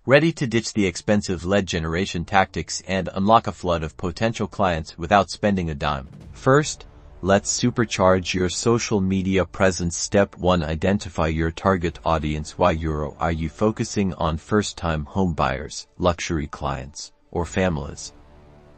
Ready to ditch the expensive lead generation tactics and unlock a flood of potential clients without spending a dime? First, let's supercharge your social media presence. Step 1. Identify your target audience. Why are you focusing on first-time home buyers, luxury clients, or families?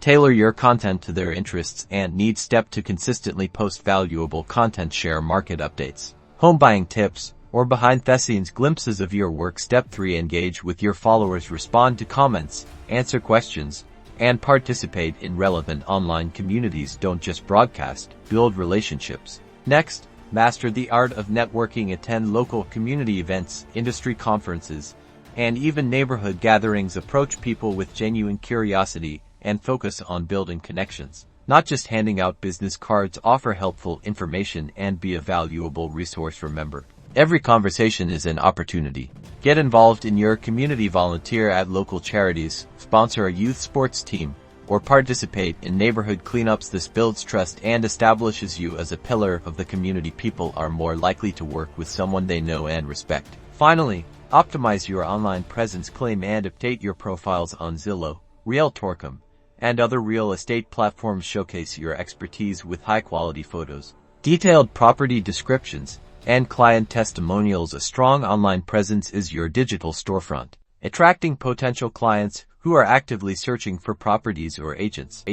Tailor your content to their interests and needs. Step 2. Consistently post valuable content. Share market updates, home buying tips, or behind-the-scenes glimpses of your work. Step 3. Engage with your followers. Respond to comments, answer questions, and participate in relevant online communities. Don't just broadcast, build relationships. Next, master the art of networking. Attend local community events, industry conferences, and even neighborhood gatherings. Approach people with genuine curiosity and focus on building connections, not just handing out business cards. Offer helpful information and be a valuable resource. Remember, every conversation is an opportunity. Get involved in your community. Volunteer at local charities, sponsor a youth sports team, or participate in neighborhood cleanups. This builds trust and establishes you as a pillar of the community. People are more likely to work with someone they know and respect. Finally, optimize your online presence. Claim and update your profiles on Zillow, Realtor, and other real estate platforms. Showcase your expertise with high-quality photos, detailed property descriptions, and client testimonials. A strong online presence is your digital storefront, attracting potential clients who are actively searching for properties or agents.